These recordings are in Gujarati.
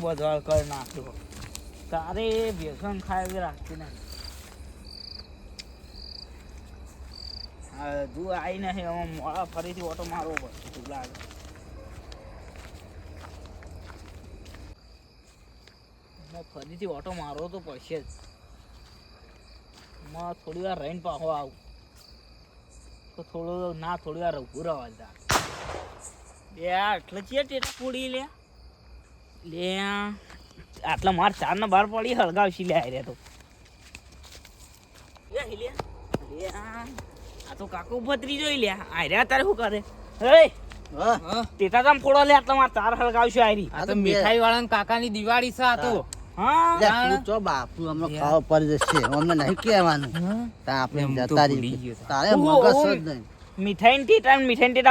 બધો કરી નાખ્યો. તારે વ્યસન ખાય રાખતી ને તું આવી નહીં હવે મોડા ફરીથી ઓટો મારવો પડશે લાગે. ફરીથી ઓટો મારવો તો પડશે જ. થોડી વાર રહીને પાછો આવું તો થોડી વાર ઊભું રહેવા જા. એટલે છે ટેટા પૂડી લે આટલા માર 4 ને 12 પડી હળગાવશી લે રે તો આ તો કાકો ભત્રી જોઈ લે આર્યા તારે શું કરે ટેટા તમ ફોડો લે આટલા માર 4 હળગાવશું આરી. આ તો મીઠાઈ વાળા કાકાની દિવાળી છે આ તો. હા ચો બાપુ અમને ખાવા પડી જશે અમને નહીં કહેવાનું આપણે જતા રહી તારે મગજ જ નહીં. મીઠાઈ ટેટા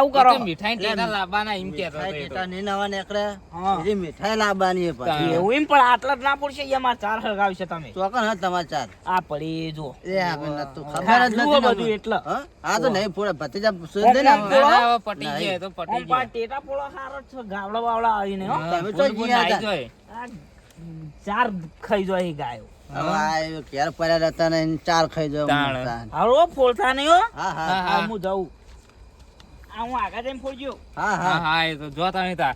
શું કરો? મીઠાઈ ટેટા લાવવાના એમ કહેતો હતો. ટેટા નહીં નવા નીકળે એ મીઠાઈ લાવવાની પછી એવું એમ પણ આટલા જ ના પડશે અમાર 4 હળગાવશે તમે ચોકન હા તમાર 4 આ પડી જો એ આપણે તો ખબર જ નથી બધું એટલે હા તો નહીં પૂરા ભતીજા સુન દે ને પટી જાય તો પટી ઓમ પા ટેટા પોળો સારો છે ગાવડા બાવડા આવીને હો તમે તો જીયા હતા 4 ખાઈ જાય ગાયો. હવે આ ઘેર પડ્યા હતા ને 4 ખાઈ જાવ હાલો ફોડતા નહીં હો. હા હા હું જાઉં હું આગળ જઈને ફોડજો. હા હા હા એ તો જો તમે તા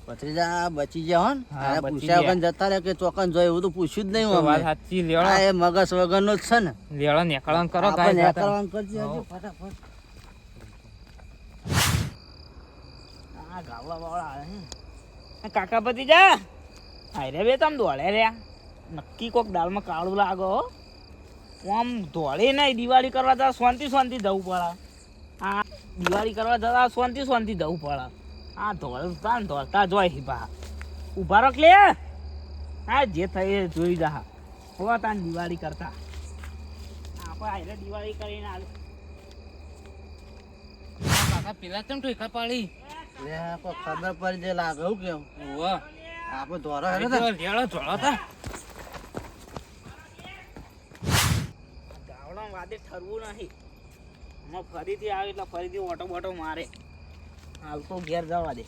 ભત્રીજા બચી ગયા હો ને પૂછ્યા વગર જતા રહે કે ચોકન જોય એવું તો પૂછ્યું જ નહીં હું વાત સાચી લેળો એ મગજ વગરનો જ છે ને લેળો નેકળન કરો આપણે ગાય નેકળવાનું કરજે હજી ફટાફટ. આ ગાવડા બાવડા આવે છે કાકા ભતીજા આરે બે તમ દોડે રહ્યા નક્કી કોક દાળમાં કાળું લાગો આમ દોડે નહીં. દિવાળી કરવા જતા શાંતિ જવું પડે. આ દિવાળી કરવા જતા શાંતિ જવું પડે. આ દોડતા જોઈ હિપા ઉભા રોક લે. હા જે થઈ એ જોઈ જા હો તાન દિવાળી કરતા આપણે આરે દિવાળી કરીને આલે કાકા પેલા ચમ ઠોકા પાડી લે કોઈ ખબર પડી દે લાગે હું કેવું ઓવા આપણે દોરો હેડો લેળો જોડો તા ગાવડા વાદે ઠરવું નહીં. હમણાં ફરીથી આવે એટલે ફરીથી ઓટો બોટો મારે. હાલ તો ઘેર જવા દે.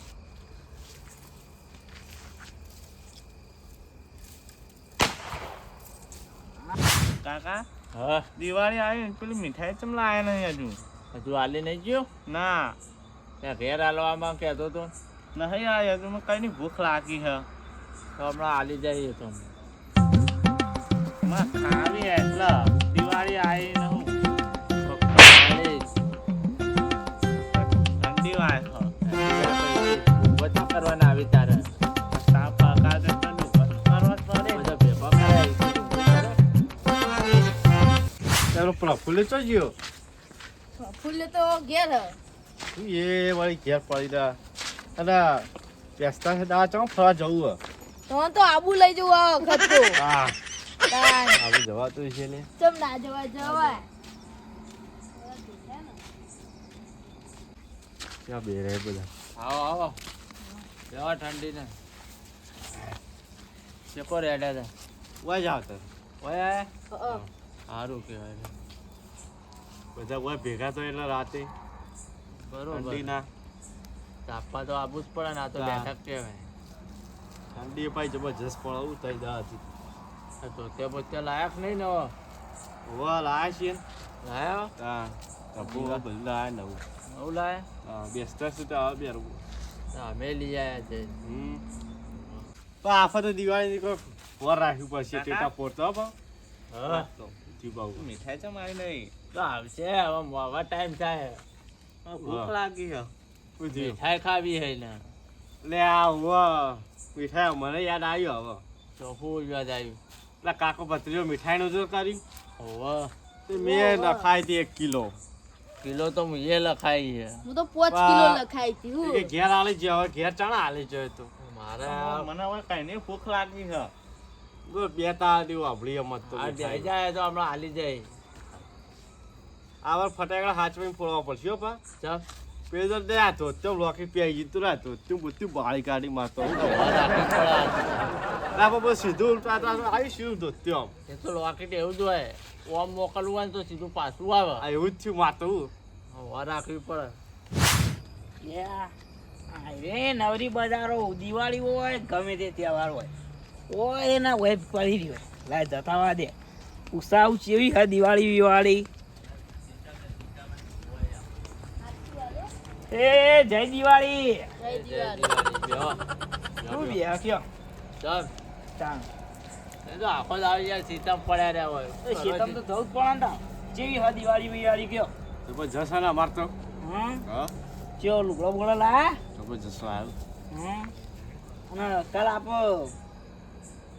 કાકા હા દિવાળી આવી પેલી મીઠાઈ ચમ લાયા નહીં હજુ આલી નહીં ગયો ના ત્યાં ઘેર આલવામાં કહેતો તો નહીં આવ્યા તો કઈની ભૂખ લાગી છે તો હમણાં આલી જઈએ તો માં ખાવી એટલે દિવાળી આવી ને હું ઠંડી વાય બધા કરવાના આવી તારે તાપ કાકા તો કરવા પડે બધા ભેગા ખાય તારો પ્રફુલ્લ ચો ગયો ફૂલ તો ઘેર એ વળી ઘેર પડી રહ્યા અને બેસતા છે દા ચો ફરવા જવું તો આબુ લઈ જવું આ વખત તો હા તાન આવું જવાતું છે ને ચમ ના જવાય ત્યાં બે રહે બધા આવો જવા ઠંડી ને ચેકો રેડા હતા ઓય જાવ તો ઓય સારું કહેવાય બધા ઓય ભેગા તો એટલે રાતે બરોબર ઠંડીના તાપવા તો આબુ જ પડે ને આ તો હા. બેઠક કહેવાય. ઠંડી પાઈ જબરજસ્ત પડાવું થઈ દા હતી તો તે પોતે લાયક નહીં ને હવે. ઓવા લાયા છીએ ને લાયો હા કપૂર બધું લાયા નવું નવું લાય હા બેસતા છે તો આવે બેરવું અમે લઈ આવ્યા છે તો આફા તો દિવાળી કોઈ વર રાખ્યું પડશે ટેટા પોરતો પણ હા તો જીબાવું મીઠાઈ ચમ આવી નહીં તો આવશે હવે મોવા ટાઈમ થાય ભૂખ લાગી છે મીઠાઈ ખાવી હે ને લે આ હું મીઠાઈ મને યાદ આવ્યો હવે તો હું યાદ આવ્યું એટલે કાકો ભત્રીજો મીઠાઈનું જો કર્યું હોવે તે મેં નખાઈ હતી 1 કિલો કિલો તો એ લખાઈ છે હું તો 5 કિલો લખાઈ હતી હું એ ઘેર આલી જાય હવે ઘેર ચાણા આલી જાય તો મારે મને હવે કઈ નહીં ભૂખ લાગી છે ગો બે તા દેવું આપડી મત તો આ બે જાય તો હમણાં હાલી જાય આવાર ફટાકડા હાચવીને ફોડવા પડશે હો પા ચાલ પેદર દે આ તો તો લોકી પી જીતું ના તો તું બધું બાળી કાઢી મારતો ના બાબા સીધું ઉલટા આવી શું તો ત્યો એ તો લોકેટ એવું જ હોય ઓમ મોકલવું હોય ને તો સીધું પાછું આવે આ એવું જ થયું મારતું હવા રાખવી પડે રે નવરી બજારો દિવાળી હોય ગમે તે તહેવાર હોય ઓય ના ઓય પડી રહ્યો લાય જતા વા દે ઉસાવ ચેવી હે દિવાળી વિવાળી એ જય દિવાળી જય દિવાળી. શું બિયા કયો ચાલ તાણ એ તો આખો દાડો યાર સીતા પડ્યા રહ્યા હોય એ શેતમ તો જવું જ પડે ને ચેવી હે દિવાળી વિવાળી કયો જબરજસ્ત છે ને અમાર તો હા હા ચેવો લુગડો બોલો લા જબરજસ્ત આવ્યો અને કાલ આપ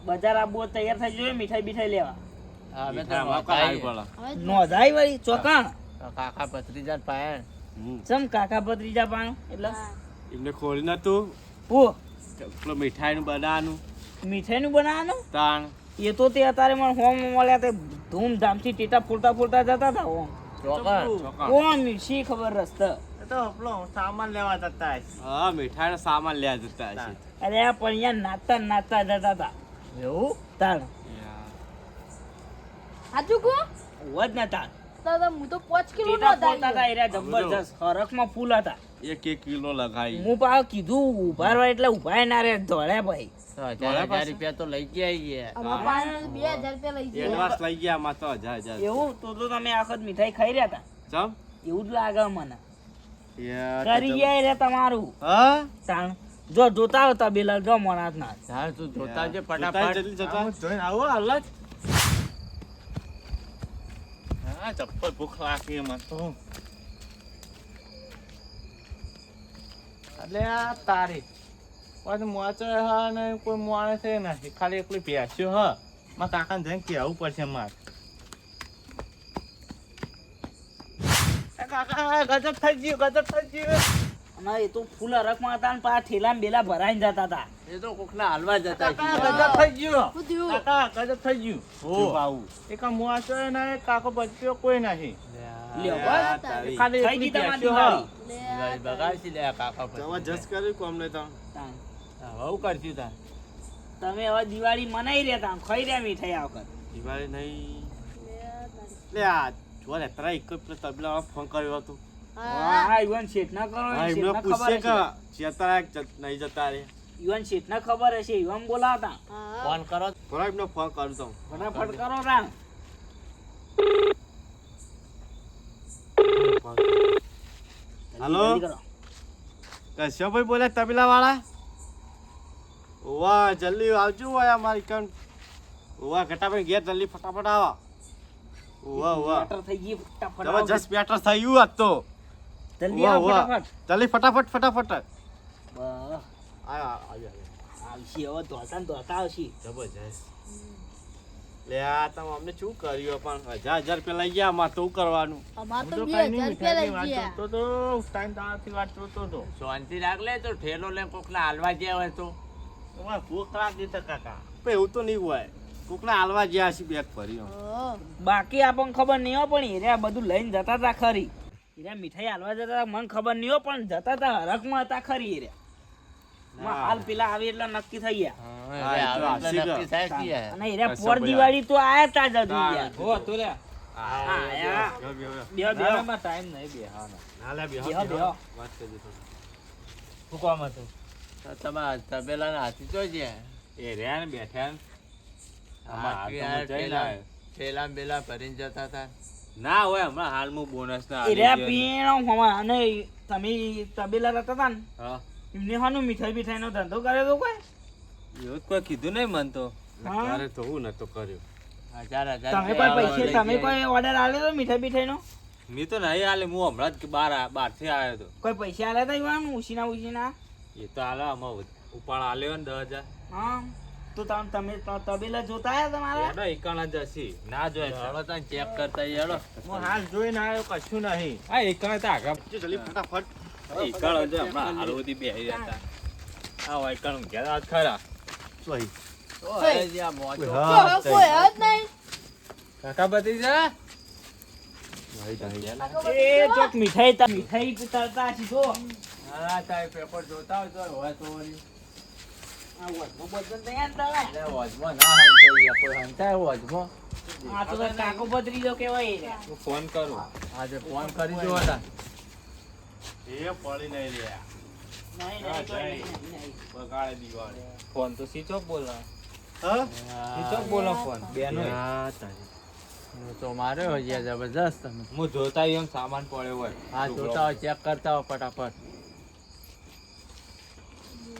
બજાર આપવો તૈયાર થઈ જોઈએ મીઠાઈ બીઠાઈ લેવા હા અમે તો મીઠાઈ નોંધાઈ. પડે હવે જ નો જાય વળી ચોકાણ કાકા ભત્રીજા પાયા ચમ કાકા ભત્રીજા પાણ એટલે હા. એમને ખોલી નતું ઓ પેલો મીઠાઈનું બનાવવાનું મીઠાઈનું બનાવવાનું તાણ એ તો તે અત્યારે મને હોમ મળ્યા તે ધૂમધામથી ટેટા ફૂલતા ફૂલતા જતા હતા હોમ ચોકન કોણ શી ખબર રસ્તા એ તો આપણો સામાન લેવા જતા હશે. હા મીઠાઈનો સામાન લેવા જતા હશે અરે આ પણ અહીંયા નાચતા ને નાચતા જતા હતા એવું તાણ સાચું કહું? વજ ને તાણ તો હું તો 5 કિલો ટેટા નો ફૂલતા હતા એરા જબરજસ્ત હરખમાં ફૂલ હતા 1 કિલો લગાવી હું પાછો કીધું ઉભા રહો એટલે ઉભા ના રે ધોળ્યા ભાઈ તો 1000 રૂપિયા તો લઈ ગયા અમારા પાસે 2000 રૂપિયા લઈ જાય. એડવાન્સ લઈ ગયા માં તો હજાર એવું તો તમે આખત મીઠાઈ ખાઈ રહ્યા હતા ચમ એવું જ લાગે મને યાર કરી ગયા રે તમારું હા તાણ જો જોતા હો તબેલા જો મોનાથ ના હા તું જોતા જે જોતા ફટાફટ જલ્દી જતા હું જોઈને આવો હાલ જ. હા ચપ્પલ ભૂખ લાગી એમાં તો એટલે આ તારી પછી મોચો હા ને કોઈ માણસ એ નથી ખાલી એકલી ભેંસ્યો હ મારા કાકાને જઈને કહેવું પડશે મારે એ કાકા ગજબ થઈ ગયું અને એ તો ફૂલ હરખમાં હતા ને પાછા ઠેલામાં બેલા ભરાઈને જતા હતા એ તો કોકના હાલવા જતા કાકા ગજબ થઈ ગયું શું થયું? કાકા ગજબ થઈ ગયું શું આવું એક આ મોચો ને કાકો બચ્યો કોઈ નથી લ્યો હા, બસ. તારી. ખાલી થઈ એકલી ગઈ તમારી ભેંસ્યો હ. દિવાળી લે આ બગાડશી લે આ કાકા પછી. જબરજસ્ત કર્યું કોમ ને તો તાણ. બહુ કરશું તાર તમે હવે દિવાળી મનાઈ રહ્યા તા ખાઈ રહ્યા મીઠાઈ આ વખત દિવાળી નહીં તારી. લે આ જો ને તરા એક પેલો તબલા વાળો ફોન કર્યો હતો હા. હા યુવાન શેઠ ના કરો હા એમને શેઠને પૂછશે ખબર કે હશે જતા નહીં જતા રે યુવાન શેઠ ને ખબર હશે યુવાન બોલાવતા હા. ફોન કરો થોડા એમને ફોન કરું તો ફટાફટ કરો રામ હાલો જલ્દી કરો. કશ્યપભાઈ બોલે તબલા વાળા ઓવા જલ્દી આવજો હોય અમારી કન ઓવા ઘટાભાઈ ઘેર જલ્દી ફટાફટ આવો ઓવા ઓવા બેટર થઈ ગઈ ફટાફટ આવો. જબરજસ્ત બેટર થયું આજ તો જલ્દી ઓવા આવો ઓવા ફટાફટ જલ્દી ફટાફટ ફટાફટ બસ. આવ્યા આવશે હવે ધોતા ને ધોતા આવશે જબરજસ્ત લે આ તમે અમને શું કર્યું પણ 1000 રૂપિયા લઈ ગયા આમાં તો શું કરવાનું અમાર હું તો તો 2000 કઈ નહીં રૂપિયા લઈ મીઠાઈની વાત ગયા. જોતો તો ટાઈમ દાવાથી વાત જોતો તો શાંતિ રાખ લે તો ઠેલો લે કોકના હાલવા ગયા હોય તો તમારે ભૂખ લાગી તો કાકા પણ એવું તો નહીં હોય કોકના હાલવા જ્યાં હશે બેગ ભરી ઓહ. બાકી આપણને ખબર નહીં હો પણ એરિયા બધું લઈને જતા હતા ખરી એરિયા મીઠાઈ હાલવા જતા હતા મને ખબર નહીં હો પણ જતા હતા હરખમાં હતા ખરી એરિયા હાલ પેલા આવી એટલે નક્કી થઈ ગયા હા, એ તો એટલે હાસી નક્કી ગયો. થાય છે યાર. અને એરિયા કશો પોર ભાઈ દિવાળી તો આયા તા જ હજુ યાર. હો તો લે આયા. બેહો, બેહો. નાનામાં ટાઈમ નહીં બેહાનો ના લે બેહો, બેહો, બેહો. વાત કરજો તમે. શું કામ હતું તો તમારા તબેલાના હાથી તો છે એ રહ્યા ને બેઠા ને આમાં હાલ તો યાર હું જઈને આવ્યો. ઠેલા બેલા ભરીને જતા હતા ના હોય હમણાં હાલમાં બોનસ ના એરિયા પીણો હમણાં અને તમે તબેલા રહેતા હતા ને હા એમને હાનું મીઠાઈ બીઠાઈનો ધંધો કર્યો તો કોઈ એવું જ કોઈ કીધું નહીં મન તો હા. તારે તો હું નતો કર્યો 1000 તમે રૂપિયા કોઈ પૈસે લઈ તમે ગયા. કોઈ ઓર્ડર આલ્યો તો મીઠાઈ બીઠાઈનો મેં તો નહીં હાલે હું હમણાં જ બહારથી આવ્યો હતો કોઈ પૈસા આલ્યા હતા યુવાન ઉછીના એ તો હાલે આમાં ઉપાડ આલ્યો ને 10,000 હા તો તમે તબેલા જોતા આયા તમારા એનો એકાણા જ હશે ના જોઈ હેડો તને ચેક કરતા હેડો હું હાલ જોઈને આવ્યો કશું નહીં હા એકાણા તો આગળ જો જલ્દી ફટાફટ એકાણો જો હમણાં હાલ સુધી બેસી રહ્યા હતા આ એકાણું ઘેર આજ ખરા સોહી ઓય જ્યાં મોજો તો હવે કોઈ જ નહીં. કાકા બધી જા એ ચોક મીઠાઈ તરતા સીધો હા તારે પેપર જોતા હોય તો હોય તો વળી. આ વચમાં બચન તૈયાર તળાય. એટલે વચમાં ના હંતાઈએ, કોઈ હંતાય વચમાં. આ તો કાંઈ કાકો ભત્રીજો કહેવાય એ રહ્યા. હું ફોન કરું આજે ફોન કરી જો હતા એ પડી નહીં રહ્યા નહીં, નહીં, કોઈ નહીં, નહીં. બગાડે દિવાળી ફોન તો સ્વિચ ઓફ બોલા હા ઈ તો બોલો ફોન બેનો હા, તારી. હું તો માર્યો હજી જબરજસ્ત તમે. હું જોતા એમ સામાન પડ્યો હોય હા, જોતા હોય, ચેક કરતા હોય ફટાફટ.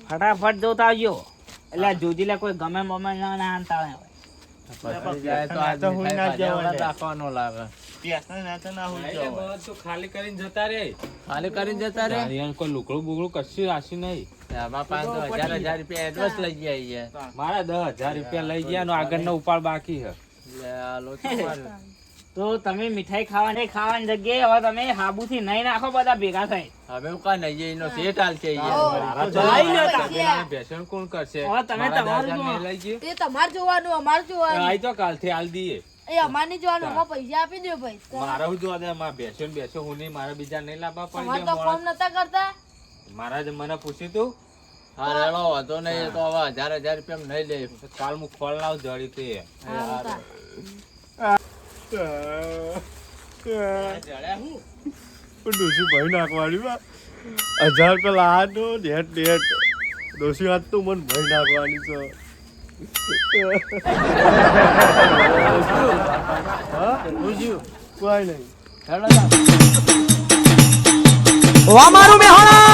ફટાફટ જોતા આવજો એટલે જોજી લે કોઈ ગમે મમે ના અંતાળે હોય પકડી જાય તો આજ તો હું ના મીઠાઈ જવા ભાજી દે. રાખવાનો લાગે. પ્યાસના નાતે ના હોય એટલે બધું તો ખાલી કરીને જતા રે ખાલી કરીને જતા રે. ગાડીયાને કોઈ લુકડું બુકડું કશું રાશી નહીં આમાં 500,000 રૂપિયા એડવાન્સ લઈ જાય છે. મારા 10,000 રૂપિયા લઈ ગયા નો આગળનો ઉપાડ બાકી છે લે આ લોચો મારે. તો તમે મીઠાઈ ખાવાની જગ્યાએ હવે તમે હાબુથી નહીં નાખો બધા ભેગા થઈ હવે હું કાંઈ નહીં, એનો સેટ હાલ છે આવો. મારા તો લઈ લો પૈસા. પેલાને બેસણ કોણ કરશે હવે તમે મારા તમારું 10,000 જુઓ. ને લઈ ગયો એ તમારે જોવાનું અમારે જોવાનું આઈ તો કાલથી હાલ દઈએ એ અમારે નહીં જોવાનું અમારે પૈસા આપી દો ભાઈ મારા હું જોવા દે મારા બેસો હું નહીં મારા બીજા નહીં લાવવા તમારે પડી તો ફોન નતા કરતા મારા જ મને પૂછ્યું તું હા રેડો વાંધો નહીં, એ તો હવે 1,000 રૂપિયા નહીં લે. કાલ હું ખોલ લાવ જડી તે હા, ઉતાર. ડોસી ભાઈ નાખવાની બા 1000 રૂપિયા લાવો ડેટ ડોસી વાત તો મને ભાઈ નાખવાની છે હા કોઈ નહીં હેડો જા. ઓ મારું મેહોણા